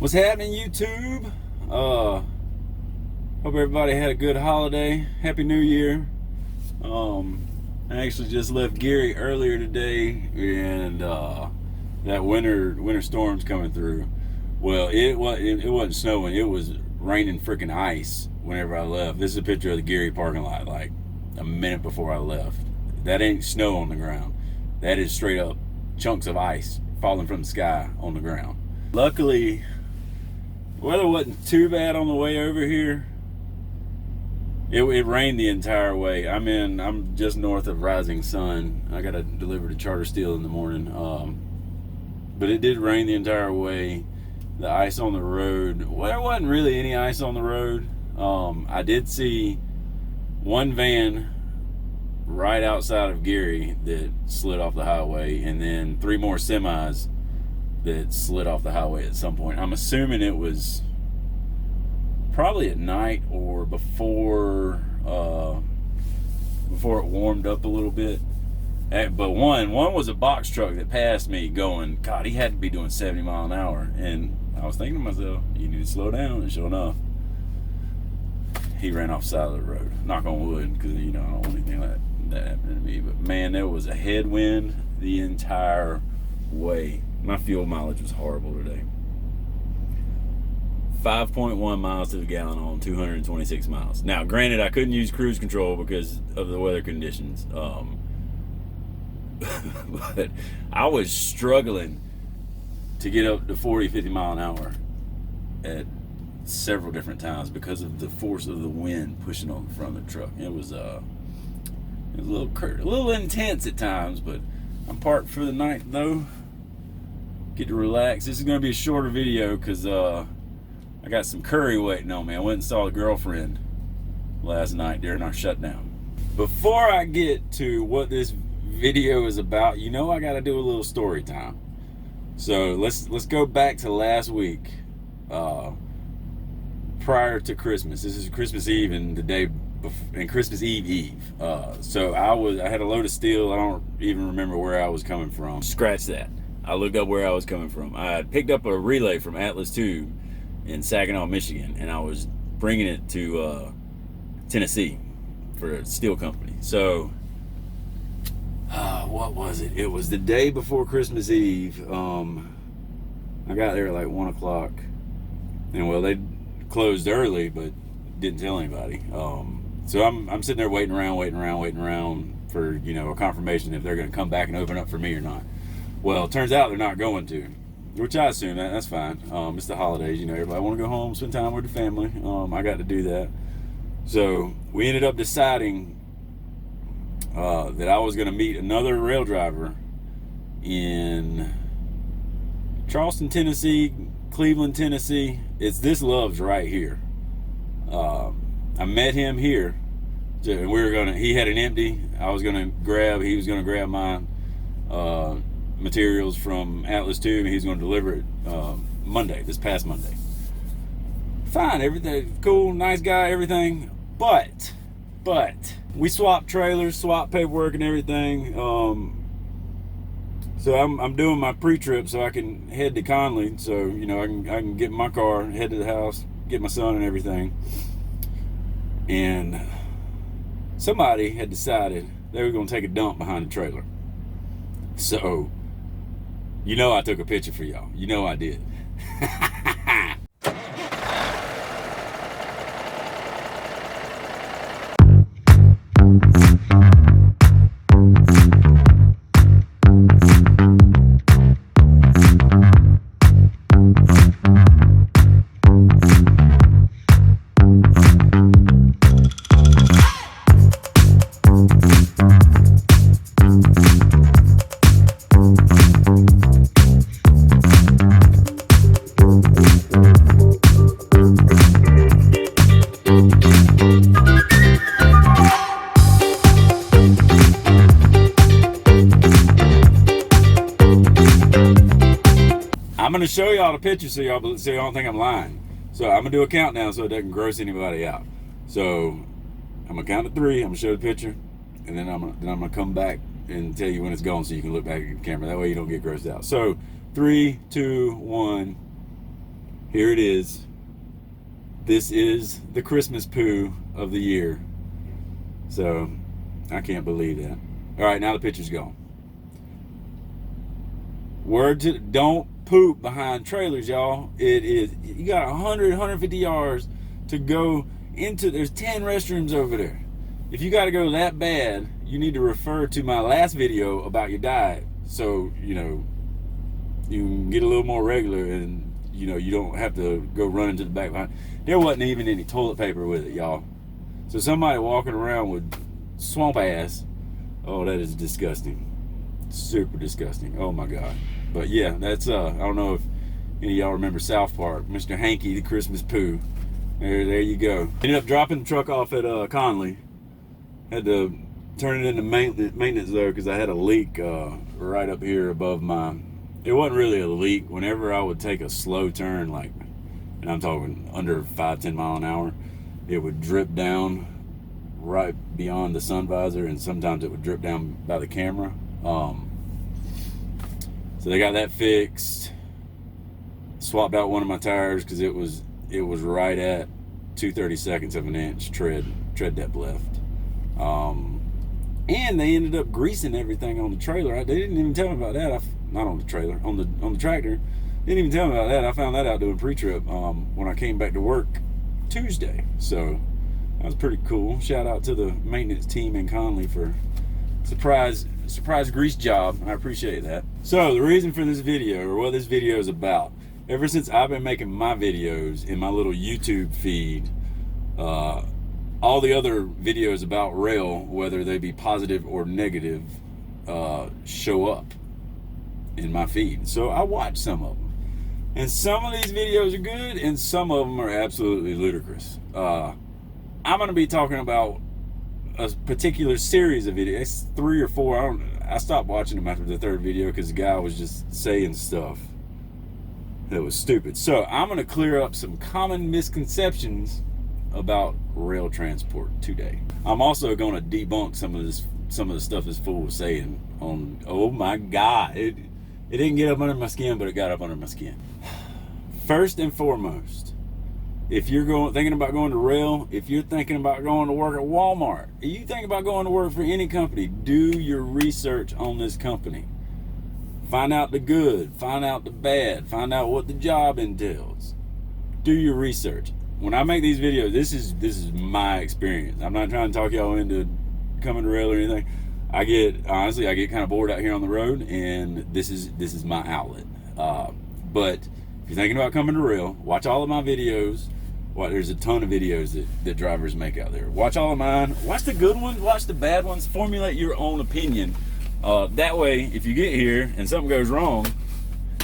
What's happening, YouTube? Hope everybody had a good holiday. Happy New Year. I actually just left Gary earlier today, and that winter storm's coming through. Well, it wasn't snowing. It was raining freaking ice whenever I left. This is a picture of the Gary parking lot, like a minute before I left. That ain't snow on the ground. That is straight up chunks of ice falling from the sky on the ground. Luckily, weather wasn't too bad on the way over here. It rained the entire way. I'm just north of Rising Sun. I gotta deliver to Charter Steel in the morning. But it did rain the entire way. The ice on the road, well, there wasn't really any ice on the road. I did see one van right outside of Gary that slid off the highway, and then 3 more semis that slid off the highway at some point. I'm assuming it was probably at night or before it warmed up a little bit. But one was a box truck that passed me going, God, he had to be doing 70 miles an hour. And I was thinking to myself, you need to slow down. And sure enough, he ran off the side of the road. Knock on wood, because I don't want anything like that happening to me. But man, there was a headwind the entire way. My fuel mileage was horrible today. 5.1 miles to the gallon on 226 miles. Now, granted, I couldn't use cruise control because of the weather conditions. But I was struggling to get up to 40, 50 mile an hour at several different times because of the force of the wind pushing on the front of the truck. It was a little intense at times, but I'm parked for the night though. Get to relax. This is going to be a shorter video because I got some curry waiting on me. I went and saw a girlfriend last night during our shutdown. Before I get to what this video is about, I got to do a little story time. So let's go back to last week, prior to Christmas. This is Christmas Eve and the day before, and Christmas Eve. So I had a load of steel. I don't even remember where I was coming from. Scratch that. I looked up where I was coming from. I had picked up a relay from Atlas Tube in Saginaw, Michigan, and I was bringing it to Tennessee for a steel company. So what was it? It was the day before Christmas Eve. I got there at like 1 o'clock, and well, they closed early, but didn't tell anybody. So I'm sitting there waiting around for a confirmation if they're going to come back and open up for me or not. Well, it turns out they're not going to, which I assume that's fine. It's the holidays, everybody want to go home, spend time with the family. I got to do that. So we ended up deciding that I was going to meet another rail driver in Charleston, Tennessee, Cleveland, Tennessee. It's this Love's right here. I met him here, and he had an empty. He was going to grab my materials from Atlas Tube, and he's going to deliver it this past Monday. Fine, everything cool, nice guy, everything, but we swapped trailers, swapped paperwork and everything. So I'm doing my pre-trip so I can head to Conley, so I can get in my car, head to the house, get my son and everything. And somebody had decided they were going to take a dump behind the trailer. So I took a picture for y'all. I did. I'm going to show y'all the picture so y'all don't think I'm lying. So I'm going to do a countdown so it doesn't gross anybody out. So I'm going to count to 3. I'm going to show the picture. And then I'm going to come back and tell you when it's gone so you can look back at the camera. That way you don't get grossed out. So 3, 2, 1. Here it is. This is the Christmas poo of the year. So, I can't believe that. All right, now the picture's gone. Word to don't poop behind trailers, y'all. It is, you got 100, 150 yards to go into, there's 10 restrooms over there. If you got to go that bad, you need to refer to my last video about your diet. So, you can get a little more regular and, you don't have to go running to the back behind. There wasn't even any toilet paper with it, y'all. So somebody walking around with swamp ass, oh, that is disgusting. Super disgusting. Oh my God. But yeah, that's, I don't know if any of y'all remember South Park, Mr. Hanky, the Christmas poo. There you go. Ended up dropping the truck off at Conley. Had to turn it into maintenance though, because I had a leak right up here above my, it wasn't really a leak. Whenever I would take a slow turn, like, and I'm talking under 5-10 mile an hour, it would drip down right beyond the sun visor, and sometimes it would drip down by the camera. So they got that fixed. Swapped out one of my tires because it was right at 2/32 of an inch tread depth left. And they ended up greasing everything on the trailer. They didn't even tell me about that. Not on the trailer, on the tractor. They didn't even tell me about that. I found that out doing pre-trip when I came back to work Tuesday. So that was pretty cool. Shout out to the maintenance team in Conley for surprise grease job. I appreciate that. So the reason for this video, or what this video is about, ever since I've been making my videos in my little YouTube feed, all the other videos about Roehl, whether they be positive or negative, show up in my feed. So I watch some of them. And some of these videos are good, and some of them are absolutely ludicrous. I'm going to be talking about a particular series of videos. It's 3 or 4. I stopped watching them after the 3rd video because the guy was just saying stuff that was stupid. So I'm going to clear up some common misconceptions about rail transport today. I'm also going to debunk some of the stuff this fool was saying on, oh my God, it didn't get up under my skin, but it got up under my skin. First and foremost, if you're thinking about going to Roehl, if you're thinking about going to work at Walmart, if you think about going to work for any company, do your research on this company. Find out the good, find out the bad, find out what the job entails. Do your research. When I make these videos, this is my experience. I'm not trying to talk y'all into coming to Roehl or anything. I get kind of bored out here on the road, and this is my outlet. But if you're thinking about coming to Roehl, watch all of my videos. There's a ton of videos that drivers make out there. Watch all of mine. Watch the good ones. Watch the bad ones. Formulate your own opinion. That way, if you get here and something goes wrong,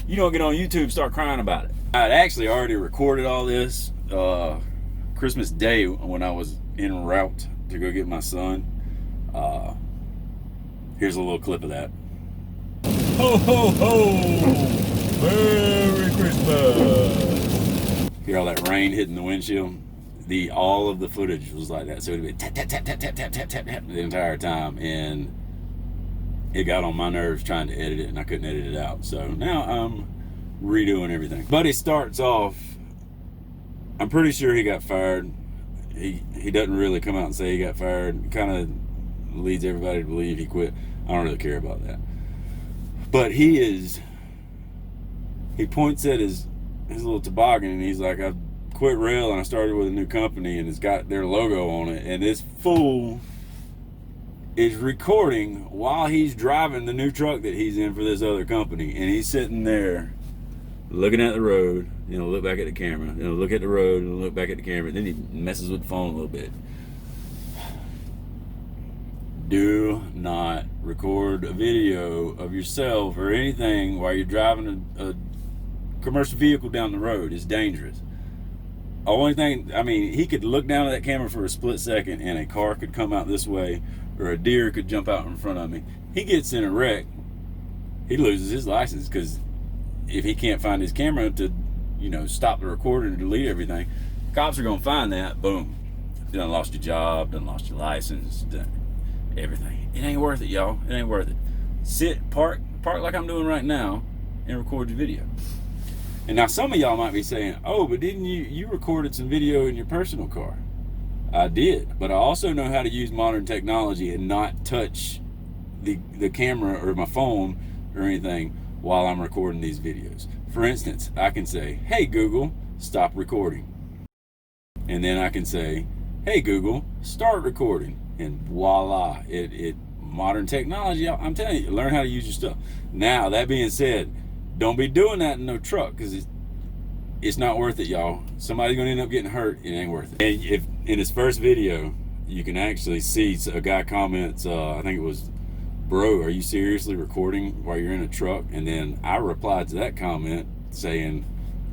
you don't get on YouTube and start crying about it. I'd actually already recorded all this Christmas Day when I was en route to go get my son. Here's a little clip of that. Ho, ho, ho! Merry Christmas! Hear all that rain hitting the windshield? All of the footage was like that. So it'd be tap, tap, tap, tap, tap, tap, tap, tap, tap the entire time. And it got on my nerves trying to edit it, and I couldn't edit it out. So now I'm redoing everything. But he starts off, I'm pretty sure he got fired. He doesn't really come out and say he got fired. Kind of leads everybody to believe he quit. I don't really care about that. But he points at his little toboggan, and he's like, I quit Roehl and I started with a new company, and it's got their logo on it. And this fool is recording while he's driving the new truck that he's in for this other company. And he's sitting there looking at the road, look back at the camera, look at the road and look back at the camera. Then he messes with the phone a little bit. Do not record a video of yourself or anything while you're driving a commercial vehicle down the road. It's dangerous. Only thing, he could look down at that camera for a split second and a car could come out this way, or a deer could jump out in front of me. He gets in a wreck, he loses his license, because if he can't find his camera to, stop the recording and delete everything, cops are gonna find that. Boom, you done lost your job, done lost your license, done everything. It ain't worth it, y'all. It ain't worth it. Sit, park like I'm doing right now, and record your video. And now some of y'all might be saying, oh, but didn't you recorded some video in your personal car? I did, but I also know how to use modern technology and not touch the camera or my phone or anything while I'm recording these videos. For instance, I can say, hey Google, stop recording. And then I can say, hey Google, start recording. And voila, it modern technology, I'm telling you, learn how to use your stuff. Now, that being said, don't be doing that in no truck, because it's not worth it, y'all. Somebody's gonna end up getting hurt. It ain't worth it. And if in his first video, you can actually see a guy comments, I think it was, bro, are you seriously recording while you're in a truck? And then I replied to that comment saying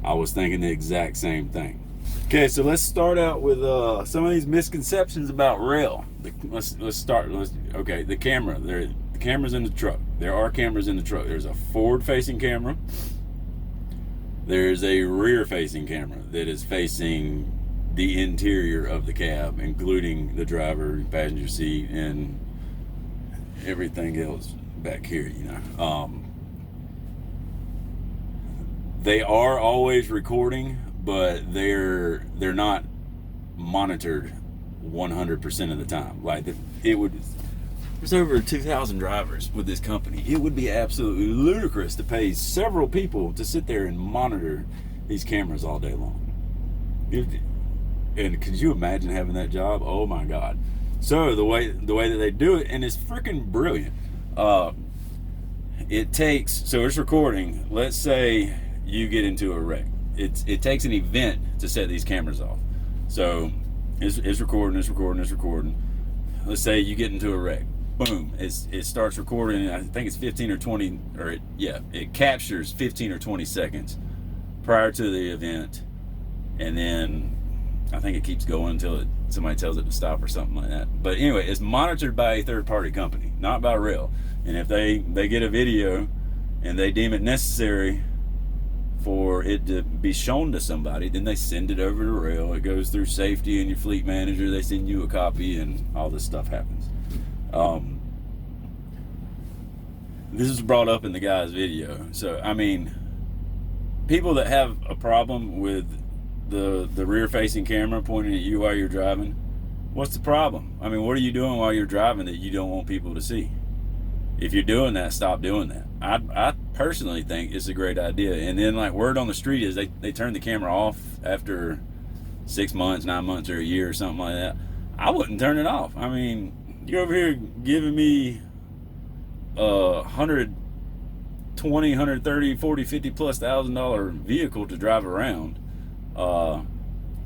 I was thinking the exact same thing. Okay, so let's start out with some of these misconceptions about Roehl. Let's start. Okay, the camera. The camera's in the truck. There are cameras in the truck. There's a forward-facing camera. There's a rear-facing camera that is facing the interior of the cab, including the driver, passenger seat, and everything else back here. They are always recording, but they're not monitored 100% of the time. Like there's over 2,000 drivers with this company. It would be absolutely ludicrous to pay several people to sit there and monitor these cameras all day long. And could you imagine having that job? Oh my God. So the way that they do it, and it's freaking brilliant. It's recording. Let's say you get into a wreck. It takes an event to set these cameras off. So it's recording. Let's say you get into a wreck. Boom, it starts recording. I think it's 15 or 20, it captures 15 or 20 seconds prior to the event, and then I think it keeps going until somebody tells it to stop or something like that. But anyway, it's monitored by a third-party company, not by Roehl. And if they get a video and they deem it necessary for it to be shown to somebody, then they send it over to Roehl. It goes through safety and your fleet manager. They send you a copy, and all this stuff happens. This is brought up in the guy's video. So, I mean, people that have a problem with the rear-facing camera pointing at you while you're driving, what's the problem? I mean, what are you doing while you're driving that you don't want people to see? If you're doing that, stop doing that. I personally think it's a great idea. And then, like, word on the street is they turn the camera off after 6 months, 9 months, or a year or something like that. I wouldn't turn it off. I mean, you're over here giving me $120, $130, $40, $50+ vehicle to drive around.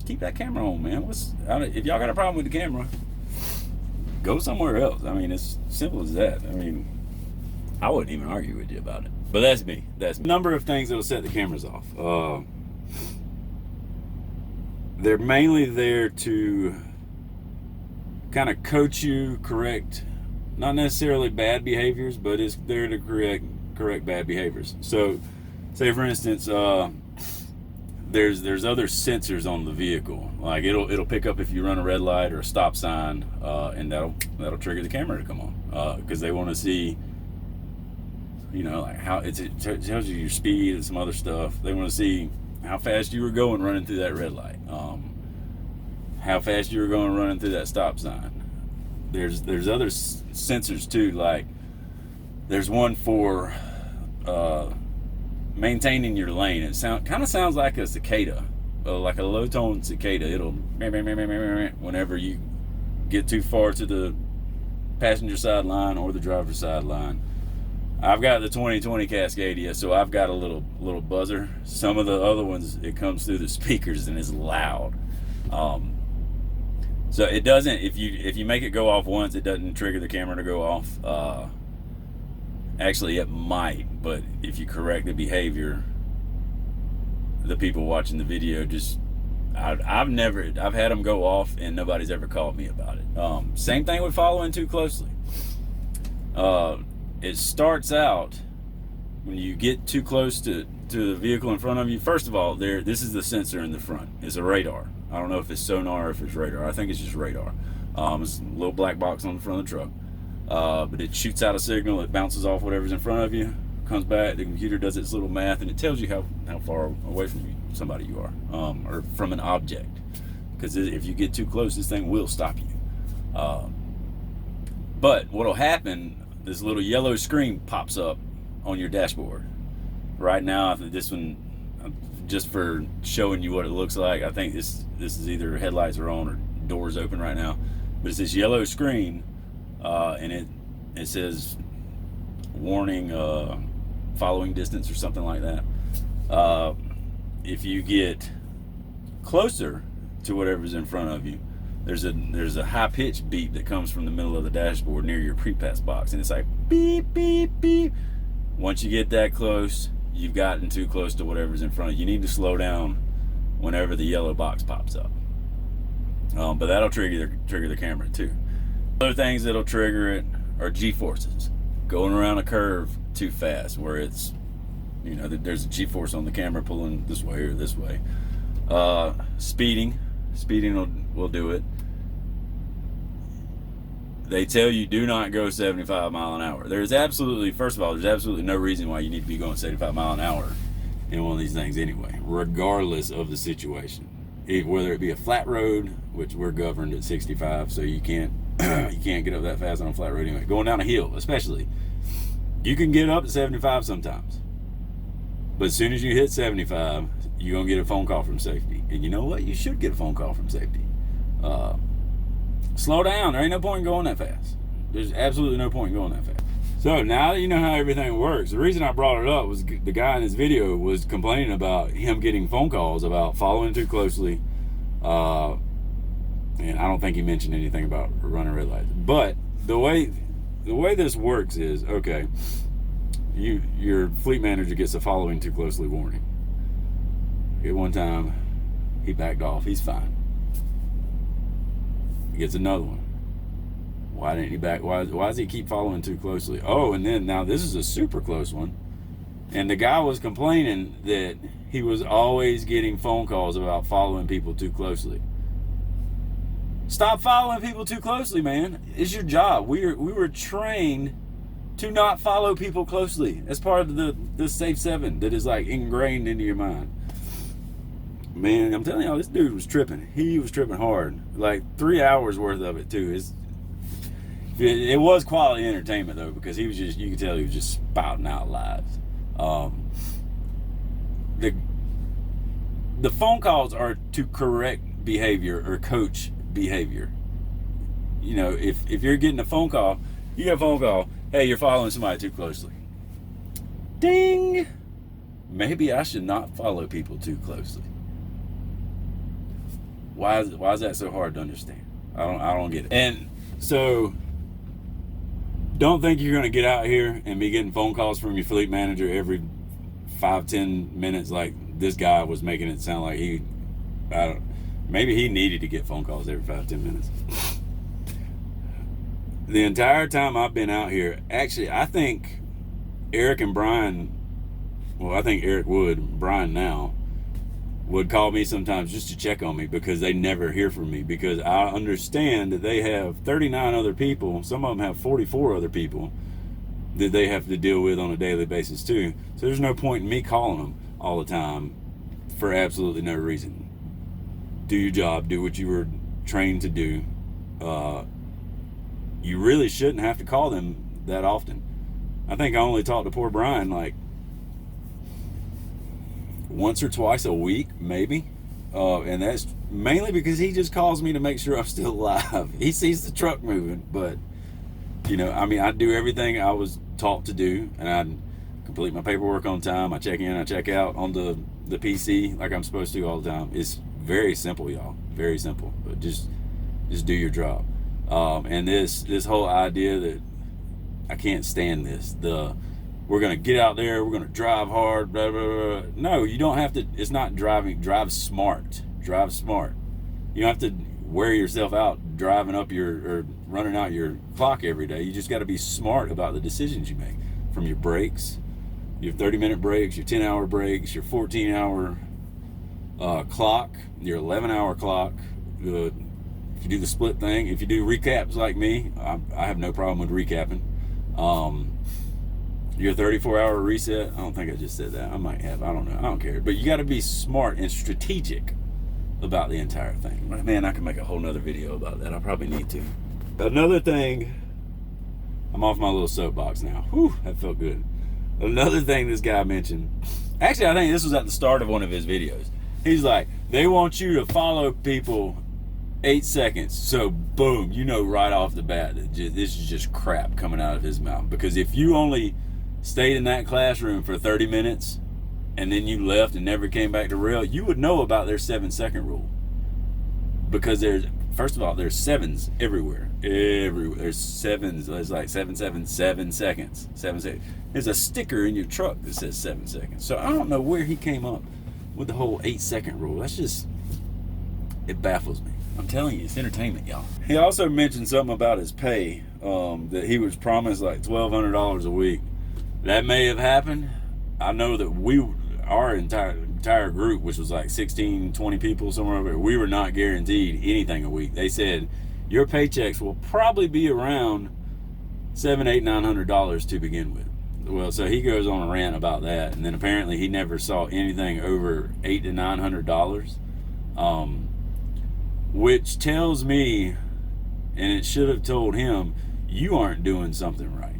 Keep that camera on, man. If y'all got a problem with the camera, go somewhere else. I mean, it's simple as that. I mean, I wouldn't even argue with you about it. But that's me. That's me. Number of things that will set the cameras off. They're mainly there to kind of coach you, correct, not necessarily bad behaviors, but it's there to correct bad behaviors. So, say for instance, there's other sensors on the vehicle. Like it'll pick up if you run a red light or a stop sign, and that'll trigger the camera to come on, because they want to see, like how it tells you your speed and some other stuff. They want to see how fast you were going running through that red light, how fast you were going running through that stop sign. There's other sensors too. Like there's one for maintaining your lane. It kind of sounds like a cicada, like a low tone cicada. It'll whenever you get too far to the passenger side line or the driver's side line. I've got the 2020 Cascadia, so I've got a little buzzer. Some of the other ones, it comes through the speakers and it's loud. So it doesn't, if you make it go off once, it doesn't trigger the camera to go off. Actually, it might, but if you correct the behavior, the people watching the video I've had them go off and nobody's ever called me about it. Same thing with following too closely. It starts out when you get too close to the vehicle in front of you. First of all, this is the sensor in the front. It's a radar. I don't know if it's sonar or if it's radar. I think it's just radar. It's a little black box on the front of the truck. But it shoots out a signal. It bounces off whatever's in front of you. comes back, the computer does its little math, and it tells you how far away from somebody you are, or from an object. Because if you get too close, this thing will stop you. But what'll happen, this little yellow screen pops up on your dashboard. Right now, I think this one, just for showing you what it looks like, I think this is either headlights are on or doors open right now. But it's this yellow screen, and it says warning, following distance or something like that. If you get closer to whatever's in front of you, there's a high-pitched beep that comes from the middle of the dashboard near your pre-pass box, and it's like beep, beep, beep. Once you get that close, you've gotten too close to whatever's in front of you. You need to slow down whenever the yellow box pops up. But that'll trigger the camera too. Other things that'll trigger it are G-forces. Going around a curve too fast, where it's, there's a G-force on the camera pulling this way or this way. Speeding will do it. They tell you do not go 75 mile an hour. First of all, there's absolutely no reason why you need to be going 75 mile an hour in one of these things anyway, regardless of the situation. Whether it be a flat road, which we're governed at 65, so you can't get up that fast on a flat road anyway. Going down a hill, especially, you can get up to 75 sometimes. But as soon as you hit 75, you're going to get a phone call from safety. And you know what? You should get a phone call from safety. Slow down. There ain't no point in going that fast. There's absolutely no point in going that fast. So now that you know how everything works, the reason I brought it up was the guy in this video was complaining about him getting phone calls about following too closely. And I don't think he mentioned anything about running red lights. But the way this works is, okay, your fleet manager gets a following too closely warning. At one time, he backed off. He's fine. He gets another one. Why didn't he back? Why does he keep following too closely? Oh, and then now this is a super close one. And the guy was complaining that he was always getting phone calls about following people too closely. Stop following people too closely, man. It's your job. We were trained to not follow people closely. As part of the Safe 7 that is like ingrained into your mind. Man, I'm telling y'all, this dude was tripping. He was tripping hard. Like 3 hours worth of it too. It was quality entertainment though, because he was just, you could tell he was just spouting out lies. The phone calls are to correct behavior or coach behavior. If you're getting a phone call, you get a phone call, hey, you're following somebody too closely. Ding! Maybe I should not follow people too closely. Why is that so hard to understand? I don't get it. And so don't think you're going to get out here and be getting phone calls from your fleet manager every 5-10 minutes like this guy was making it sound like maybe he needed to get phone calls every 5-10 minutes. The entire time I've been out here, actually, I think Eric and Brian, well, I think Eric would, Brian now, would call me sometimes just to check on me because they never hear from me, because I understand that they have 39 other people. Some of them have 44 other people that they have to deal with on a daily basis too. So there's no point in me calling them all the time for absolutely no reason. Do your job, do what you were trained to do. You really shouldn't have to call them that often. I think I only talked to poor Brian like once or twice a week, maybe. And that's mainly because he just calls me to make sure I'm still alive. He sees the truck moving, but I do everything I was taught to do, and I complete my paperwork on time. I check in, I check out on the PC like I'm supposed to all the time. It's very simple, y'all. Very simple. But just do your job. And this whole idea that I can't stand this. We're going to get out there, we're going to drive hard, blah, blah, blah. No, you don't have to. It's not driving. Drive smart. Drive smart. You don't have to wear yourself out driving up or running out your clock every day. You just got to be smart about the decisions you make. From your breaks, your 30-minute breaks, your 10-hour breaks, your 14-hour clock, your 11-hour clock. If you do the split thing, if you do recaps like me, I have no problem with recapping. your 34-hour reset. I don't think I just said that. I might have. I don't know. I don't care. But you got to be smart and strategic about the entire thing. Man, I can make a whole nother video about that. I probably need to. Another thing, I'm off my little soapbox now. Whew, that felt good. Another thing this guy mentioned, actually I think this was at the start of one of his videos. He's like, they want you to follow people 8 seconds. So boom, you know right off the bat that this is just crap coming out of his mouth. Because if you only stayed in that classroom for 30 minutes and then you left and never came back to Roehl, you would know about their 7-second rule. Because there's, first of all, there's sevens everywhere. There's sevens. It's like 7 seconds. 7 seconds. There's a sticker in your truck that says 7 seconds. So I don't know where he came up with the whole 8-second rule. That's just, it baffles me. I'm telling you, it's entertainment, y'all. He also mentioned something about his pay, that he was promised like $1,200 a week. That may have happened. I know that our entire group, which was like 16, 20 people, somewhere over there, we were not guaranteed anything a week. They said your paychecks will probably be around $700, $800, $900 to begin with. Well, so he goes on a rant about that, and then apparently he never saw anything over $800 to $900, which tells me, and it should have told him, you aren't doing something right,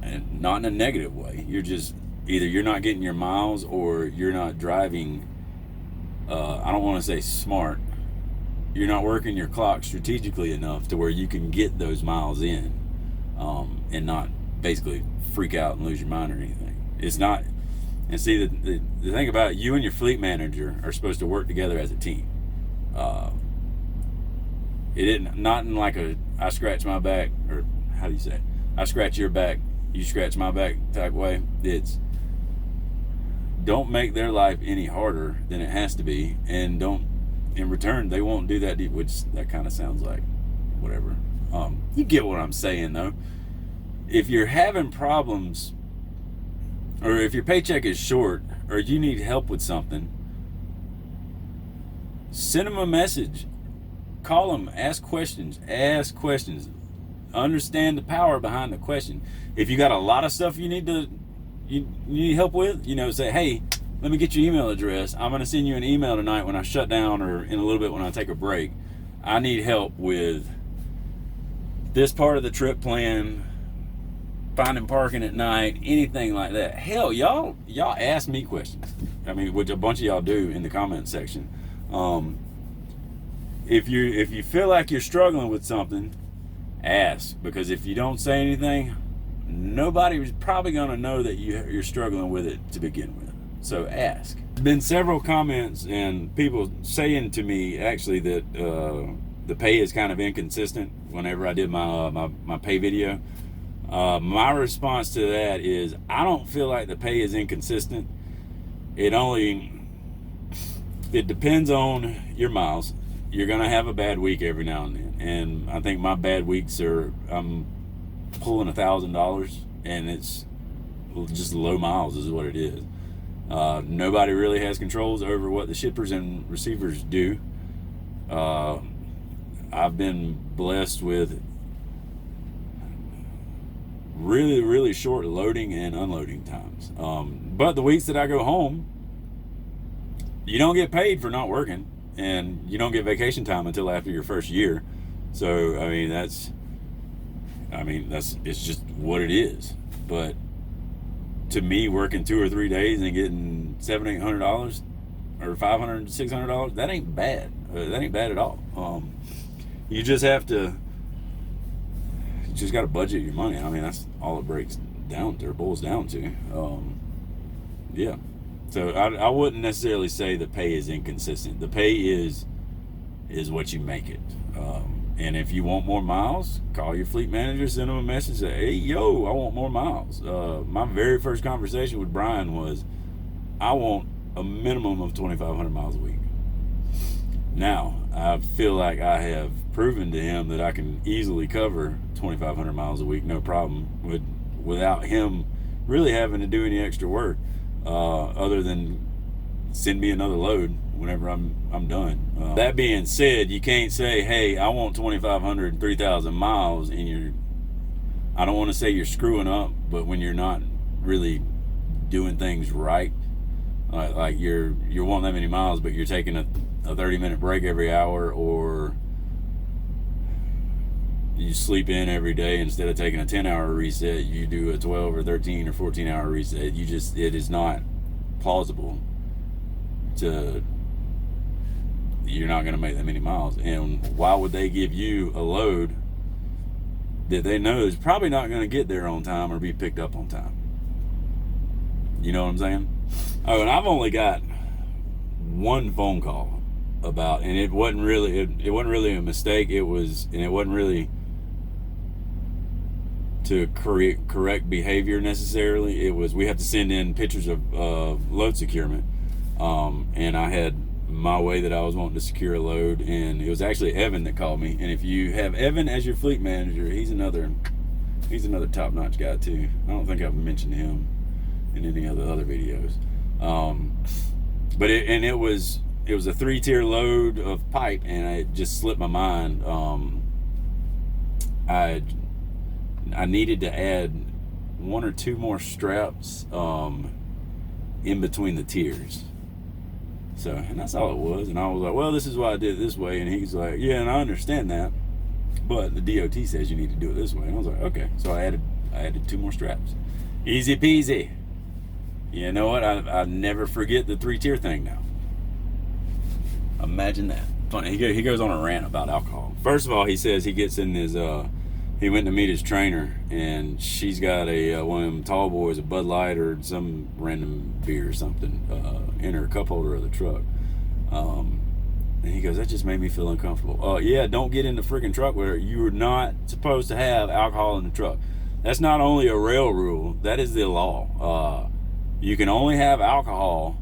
and not in a negative way. You're just either you're not getting your miles or you're not driving. I don't want to say smart. You're not working your clock strategically enough to where you can get those miles in, and not basically freak out and lose your mind or anything. It's not. And see, the thing about it, you and your fleet manager are supposed to work together as a team. It isn't not in like a I scratch my back, or how do you say it? I scratch your back, you scratch my back type way. It's don't make their life any harder than it has to be, and don't, in return, they won't do that, which that kind of sounds like whatever. You get what I'm saying though. If you're having problems, or if your paycheck is short, or you need help with something, send them a message, call them, ask questions, understand the power behind the question. If you got a lot of stuff you need help with, say, hey, let me get your email address. I'm going to send you an email tonight when I shut down, or in a little bit when I take a break. I need help with this part of the trip plan, finding parking at night, anything like that. Hell, y'all ask me questions. I mean, which a bunch of y'all do in the comment section. If you feel like you're struggling with something, ask, because if you don't say anything, nobody's probably going to know that you're struggling with it to begin with. So ask. There's been several comments and people saying to me actually that the pay is kind of inconsistent whenever I did my pay video. My response to that is, I don't feel like the pay is inconsistent. It depends on your miles. You're gonna have a bad week every now and then, and I think my bad weeks are, I'm pulling $1,000, and it's just low miles is what it is. Nobody really has controls over what the shippers and receivers do. I've been blessed with really, really short loading and unloading times. But the weeks that I go home, you don't get paid for not working, and you don't get vacation time until after your first year. So, it's just what it is. But to me, working 2 or 3 days and getting $700, $800 or $500, $600, that ain't bad. That ain't bad at all. You just have to, you just got to budget your money. I mean, that's all it boils down to. Yeah. So I wouldn't necessarily say the pay is inconsistent. The pay is what you make it. And if you want more miles, call your fleet manager, send them a message, say, hey, yo, I want more miles. My very first conversation with Brian was, I want a minimum of 2,500 miles a week. Now, I feel like I have proven to him that I can easily cover 2,500 miles a week, no problem, without him really having to do any extra work, other than send me another load whenever I'm done. That being said, you can't say, hey, I want 2,500, 3,000 miles, and I don't want to say you're screwing up, but when you're not really doing things right, like you're wanting that many miles, but you're taking a 30-minute break every hour, or you sleep in every day instead of taking a 10-hour reset, you do a 12 or 13 or 14-hour reset. It is not plausible to, you're not going to make that many miles. And why would they give you a load that they know is probably not going to get there on time or be picked up on time? You know what I'm saying? Oh, and I've only got one phone call about, and it wasn't really a mistake. It wasn't really to correct behavior necessarily. It was, we have to send in pictures of load securement, and I had my way that I was wanting to secure a load, and it was actually Evan that called me. And if you have Evan as your fleet manager, he's another top-notch guy too. I don't think I've mentioned him in any of the other videos, but it was a 3-tier load of pipe, and it just slipped my mind. I needed to add 1 or 2 more straps in between the tiers. So, and that's all it was. And I was like, well, this is why I did it this way. And he's like, yeah, and I understand that, but the DOT says you need to do it this way. And I was like, okay. So I added 2 more straps. Easy peasy. You know what? I never forget the 3-tier thing now. Imagine that. Funny. He goes on a rant about alcohol. First of all, he says he gets in his he went to meet his trainer, and she's got one of them tall boys, a Bud Light or some random beer or something, in her cup holder of the truck. And he goes, that just made me feel uncomfortable. Yeah, don't get in the freaking truck with her. You are not supposed to have alcohol in the truck. That's not only a rail rule, that is the law. You can only have alcohol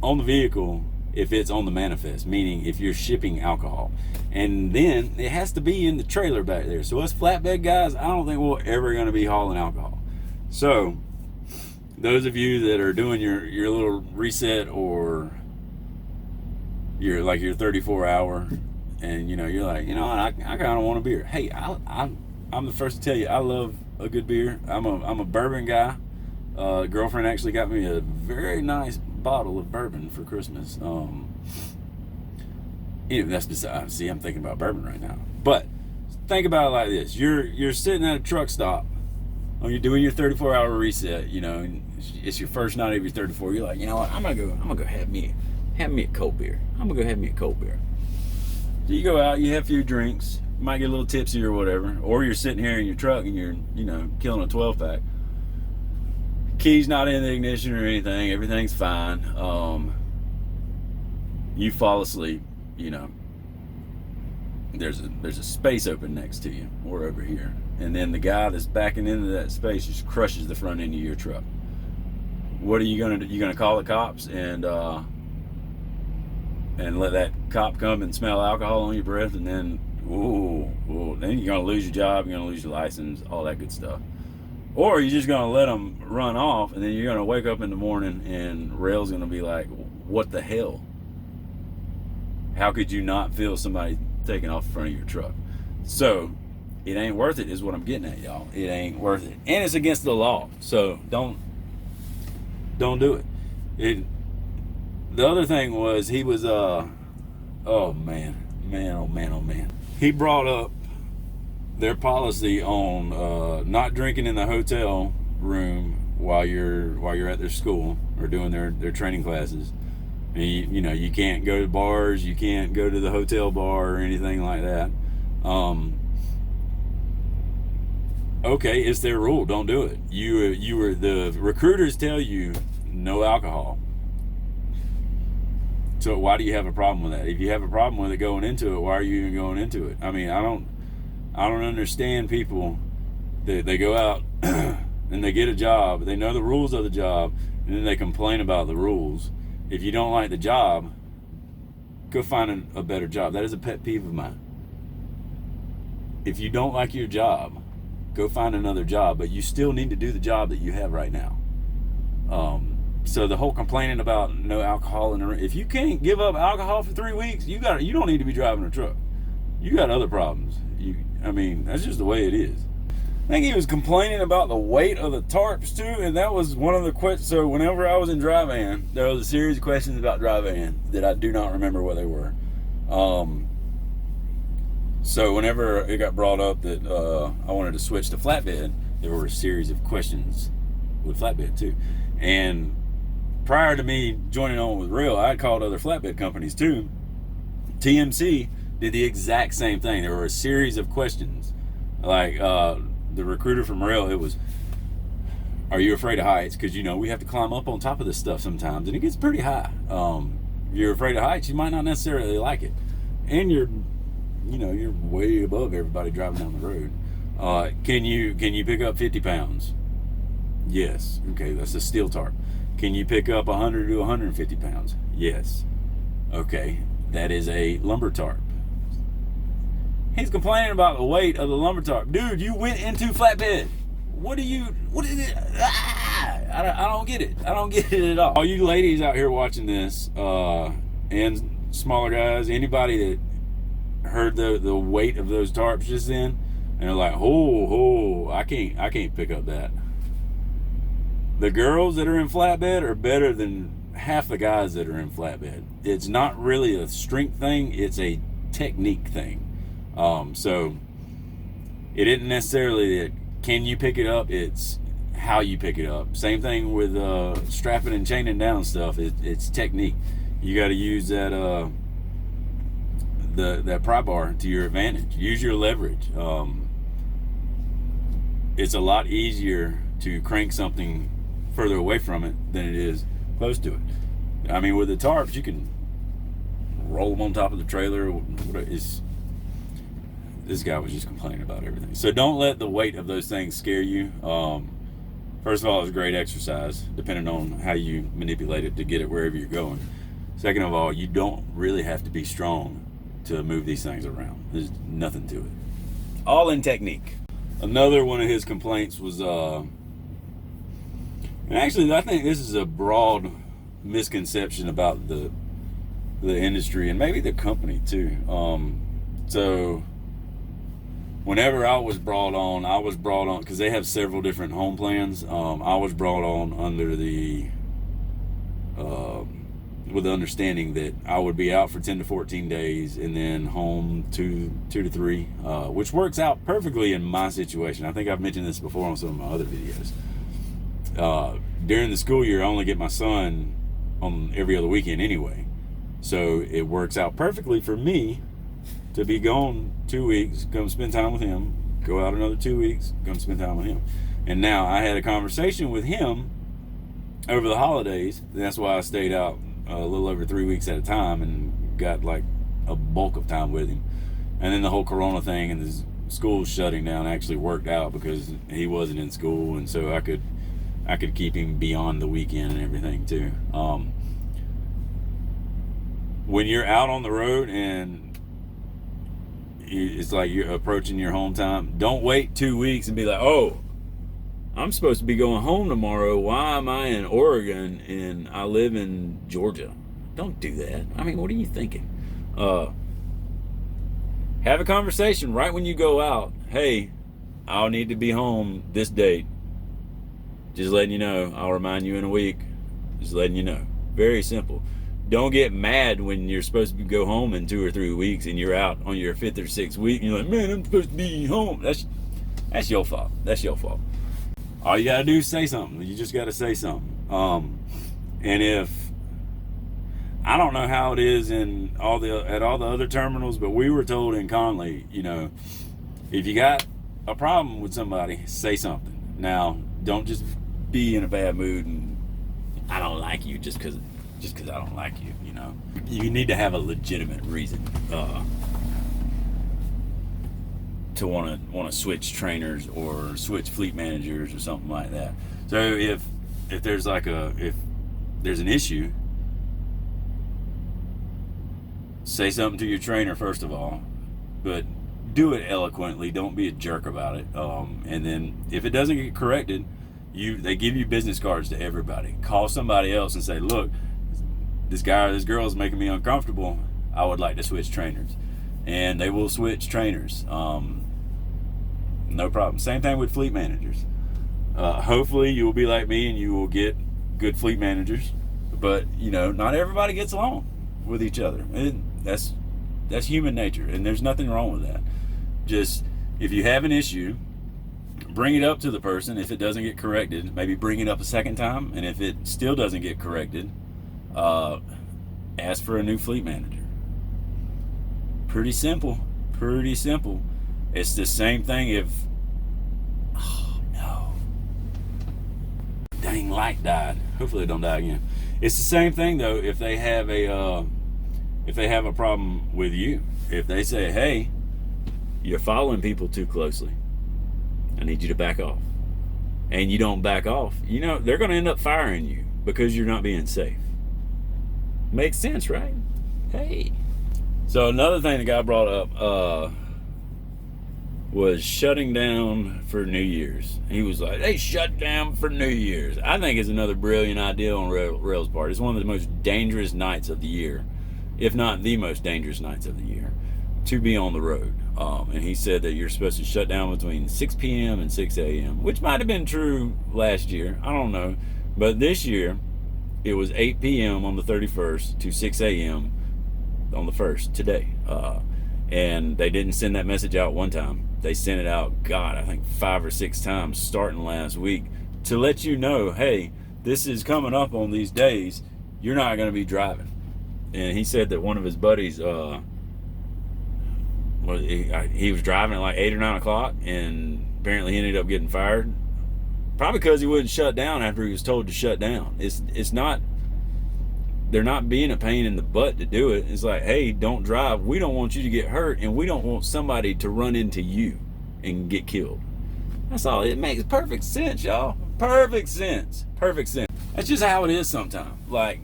on the vehicle if it's on the manifest, meaning if you're shipping alcohol. And then it has to be in the trailer back there. So us flatbed guys, I don't think we're ever going to be hauling alcohol. So those of you that are doing your little reset, or your 34-hour, and you're like, I kind of want a beer. Hey, I'm the first to tell you, I love a good beer. I'm a bourbon guy. Girlfriend actually got me a very nice bottle of bourbon for Christmas. That's beside. See, I'm thinking about bourbon right now. But think about it like this: you're sitting at a truck stop, or you're doing your 34-hour reset. It's your first night of your 34. You're like, you know what? I'm gonna go have me a cold beer. I'm gonna go have me a cold beer. So you go out, you have a few drinks, you might get a little tipsy or whatever, or you're sitting here in your truck and you're killing a 12-pack. Key's not in the ignition or anything. Everything's fine. You fall asleep. There's a space open next to you, or over here, and then the guy that's backing into that space just crushes the front end of your truck. What are you gonna do? You gonna call the cops and let that cop come and smell alcohol on your breath, and then then you're gonna lose your job, you're gonna lose your license, all that good stuff. Or you're just gonna let them run off, and then you're gonna wake up in the morning and Roehl's gonna be like, what the hell? How could you not feel somebody taking off in front of your truck? So it ain't worth it, is what I'm getting at, y'all. It ain't worth it. And it's against the law. So don't do it. The other thing was, he was oh man. He brought up their policy on not drinking in the hotel room while you're at their school or doing their training classes. And you can't go to bars, you can't go to the hotel bar or anything like that. Okay, it's their rule. Don't do it. The recruiters tell you no alcohol. So why do you have a problem with that? If you have a problem with it going into it, why are you even going into it? I mean, I don't understand people that they go out and they get a job, they know the rules of the job, and then they complain about the rules. If you don't like the job, go find a better job. That is a pet peeve of mine. If you don't like your job, go find another job, but you still need to do the job that you have right now. So the whole complaining about no alcohol if you can't give up alcohol for 3 weeks, you don't need to be driving a truck. You got other problems. That's just the way it is. I think he was complaining about the weight of the tarps too, and that was one of the questions. So whenever I was in dry van, there was a series of questions about dry van that I do not remember what they were. So whenever it got brought up that I wanted to switch to flatbed, there were a series of questions with flatbed too. And prior to me joining on with Roehl, I had called other flatbed companies too. TMC did the exact same thing. There were a series of questions. Like the recruiter from Roehl, it was, are you afraid of heights? Because, you know, we have to climb up on top of this stuff sometimes, and it gets pretty high. If you're afraid of heights, you might not necessarily like it. And you're way above everybody driving down the road. Can you pick up 50 pounds? Yes. Okay, that's a steel tarp. Can you pick up 100 to 150 pounds? Yes. Okay, that is a lumber tarp. He's complaining about the weight of the lumber tarp. Dude, you went into flatbed. What is it? I don't get it. I don't get it at all. All you ladies out here watching this, and smaller guys, anybody that heard the weight of those tarps just then, and they're like, I can't pick up that. The girls that are in flatbed are better than half the guys that are in flatbed. It's not really a strength thing, it's a technique thing. So it isn't necessarily that can you pick it up, it's how you pick it up. Same thing with strapping and chaining down stuff. It's technique. You got to use that that pry bar to your advantage. Use your leverage. It's a lot easier to crank something further away from it than it is close to it. I mean, with the tarps, you can roll them on top of the trailer. This guy was just complaining about everything. So don't let the weight of those things scare you. First of all, it's great exercise, depending on how you manipulate it to get it wherever you're going. Second of all, you don't really have to be strong to move these things around. There's nothing to it. All in technique. Another one of his complaints was, and actually I think this is a broad misconception about the industry and maybe the company too. So whenever I was brought on because they have several different home plans. I was brought on under the with the understanding that I would be out for 10 to 14 days and then home two to three, which works out perfectly in my situation. I think I've mentioned this before on some of my other videos. During the school year, I only get my son on every other weekend anyway. So it works out perfectly for me to be gone 2 weeks, come spend time with him, go out another 2 weeks, come spend time with him. And now I had a conversation with him over the holidays. That's why I stayed out a little over 3 weeks at a time and got like a bulk of time with him. And then the whole Corona thing and the school shutting down actually worked out because he wasn't in school, and so I could keep him beyond the weekend and everything too. When you're out on the road and it's like you're approaching your home time, don't wait 2 weeks and be like, oh, I'm supposed to be going home tomorrow. Why am I in Oregon and I live in Georgia? Don't do that. I mean, what are you thinking? Have a conversation right when you go out. Hey, I'll need to be home this date. Just letting you know. I'll remind you in a week. Just letting you know. Very simple. Don't get mad when you're supposed to go home in 2 or 3 weeks and you're out on your 5th or 6th week and you're like, man, I'm supposed to be home. That's your fault. That's your fault. All you gotta do is say something. You just gotta say something. And if I don't know how it is at all the other terminals, but we were told in Conley, you know, if you got a problem with somebody, say something. Now, don't just be in a bad mood and I don't like you just because I don't like you. You know, you need to have a legitimate reason to want to switch trainers or switch fleet managers or something like that. So if there's if there's an issue, say something to your trainer first of all, but do it eloquently. Don't be a jerk about it. And then if it doesn't get corrected, they give you business cards to everybody. Call somebody else and say, look, this guy or this girl is making me uncomfortable. I would like to switch trainers, and they will switch trainers. No problem. Same thing with fleet managers. Hopefully you will be like me and you will get good fleet managers, but not everybody gets along with each other. That's human nature, and there's nothing wrong with that. Just, if you have an issue, bring it up to the person. If it doesn't get corrected, maybe bring it up a second time, and if it still doesn't get corrected, ask for a new fleet manager. Pretty simple. It's the same thing if, oh no, dang light died. Hopefully it don't die again. It's the same thing though if they have a problem with you. If they say, hey, you're following people too closely, I need you to back off, and you don't back off, they're going to end up firing you because you're not being safe. Makes sense, right? Hey. So another thing the guy brought up was shutting down for New Year's. He was like, they shut down for New Year's. I think it's another brilliant idea on Roehl's part. It's one of the most dangerous nights of the year, if not the most dangerous nights of the year, to be on the road. And he said that you're supposed to shut down between 6 p.m. and 6 a.m., which might have been true last year. I don't know. But this year, it was 8 p.m. on the 31st to 6 a.m. on the 1st, today. And they didn't send that message out one time. They sent it out, I think 5 or 6 times starting last week to let you know, hey, this is coming up on these days. You're not going to be driving. And he said that one of his buddies, he was driving at like 8 or 9 o'clock, and apparently he ended up getting fired. Probably because he wouldn't shut down after he was told to shut down. It's not, they're not being a pain in the butt to do it. It's like, hey, don't drive. We don't want you to get hurt, and we don't want somebody to run into you and get killed. That's all. It makes perfect sense, y'all. Perfect sense. That's just how it is sometimes. Like,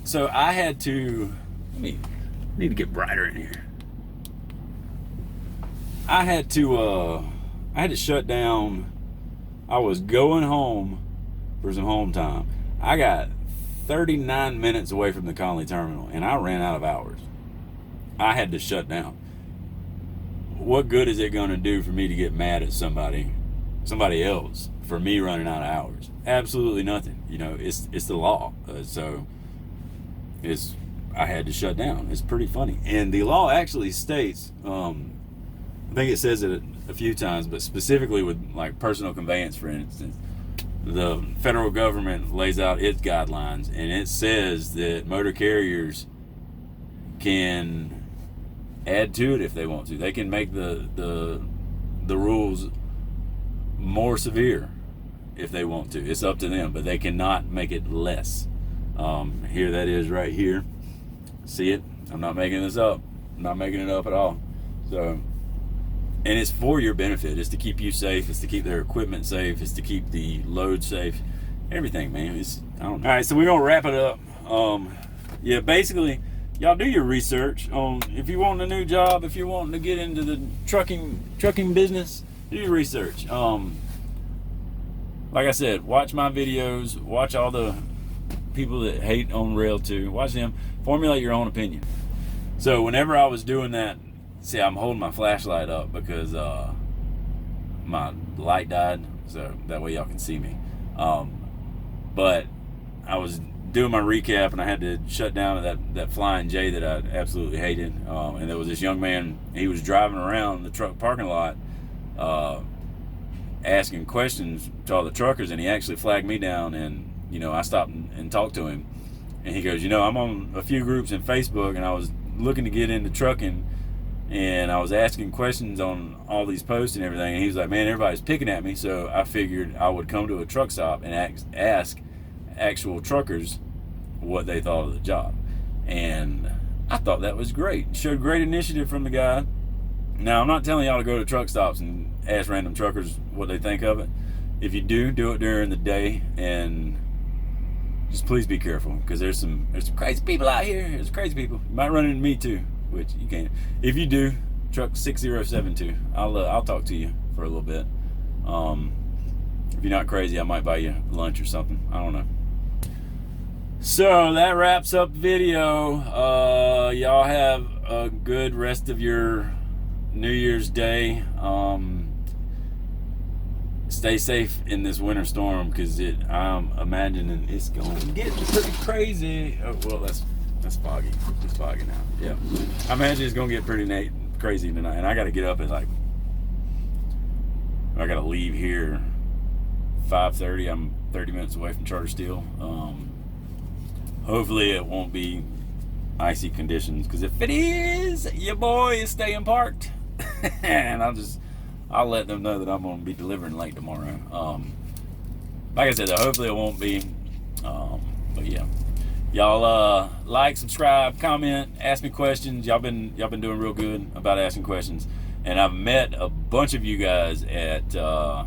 so I had to, I need to get brighter in here. I had to shut down. I was going home for some home time. I got 39 minutes away from the Conley terminal, and I ran out of hours. I had to shut down. What good is it going to do for me to get mad at somebody else for me running out of hours? Absolutely nothing. It's the law. I had to shut down. It's pretty funny. And the law actually states, I think it says it a few times, but specifically with like personal conveyance, for instance, the federal government lays out its guidelines, and it says that motor carriers can add to it if they want to. They can make the rules more severe if they want to. It's up to them, but they cannot make it less. Here that is right here. See it? I'm not making this up. I'm not making it up at all. So, and it's for your benefit. It's to keep you safe. It's to keep their equipment safe. It's to keep the load safe. Everything, man. All right, so we're gonna wrap it up. Yeah, basically, y'all do your research on if you want a new job, if you're wanting to get into the trucking business, do your research. Like I said, watch my videos. Watch all the people that hate on Roehl too. Watch them. Formulate your own opinion. So whenever I was doing that. See, I'm holding my flashlight up because my light died, so that way y'all can see me. But I was doing my recap, and I had to shut down that Flying J that I absolutely hated. And there was this young man, he was driving around the truck parking lot asking questions to all the truckers, and he actually flagged me down, and I stopped and talked to him. And he goes, I'm on a few groups in Facebook, and I was looking to get into trucking, and I was asking questions on all these posts and everything, and he was like, man, everybody's picking at me, so I figured I would come to a truck stop and ask actual truckers what they thought of the job. And I thought that was great. Showed great initiative from the guy. Now, I'm not telling y'all to go to truck stops and ask random truckers what they think of it. If you do it during the day, and just please be careful, because there's some crazy people out here. There's crazy people. You might run into me too, which you can't. If you do, truck 6072. I'll talk to you for a little bit. If you're not crazy, I might buy you lunch or something. I don't know. So that wraps up the video. Y'all have a good rest of your New Year's Day. stay safe in this winter storm, because I'm imagining it's going to get pretty crazy. Oh, well, that's foggy. It's foggy now. Yeah, I imagine it's going to get pretty crazy tonight, and I got to get up at I got to leave here 5:30. I'm 30 minutes away from Charter Steel. Hopefully it won't be icy conditions, because if it is, your boy is staying parked. And I'll let them know that I'm going to be delivering late tomorrow. Like I said, though, hopefully it won't be. But yeah, y'all like, subscribe, comment, ask me questions. Y'all been doing real good about asking questions, and I've met a bunch of you guys at all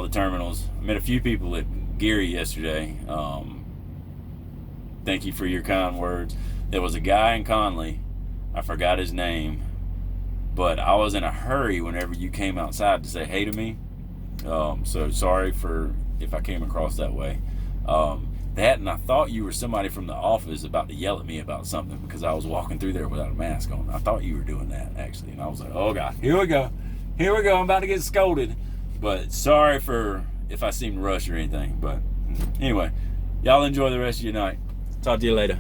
the terminals. I met a few people at Gary yesterday. Thank you for your kind words. There was a guy in Conley, I forgot his name, but I was in a hurry whenever you came outside to say hey to me. So sorry for if I came across that way. That, and I thought you were somebody from the office about to yell at me about something, because I was walking through there without a mask on. I thought you were doing that, actually, and I was like, oh God, here we go, I'm about to get scolded. But sorry for if I seemed rushed or anything. But anyway, y'all enjoy the rest of your night. Talk to you later.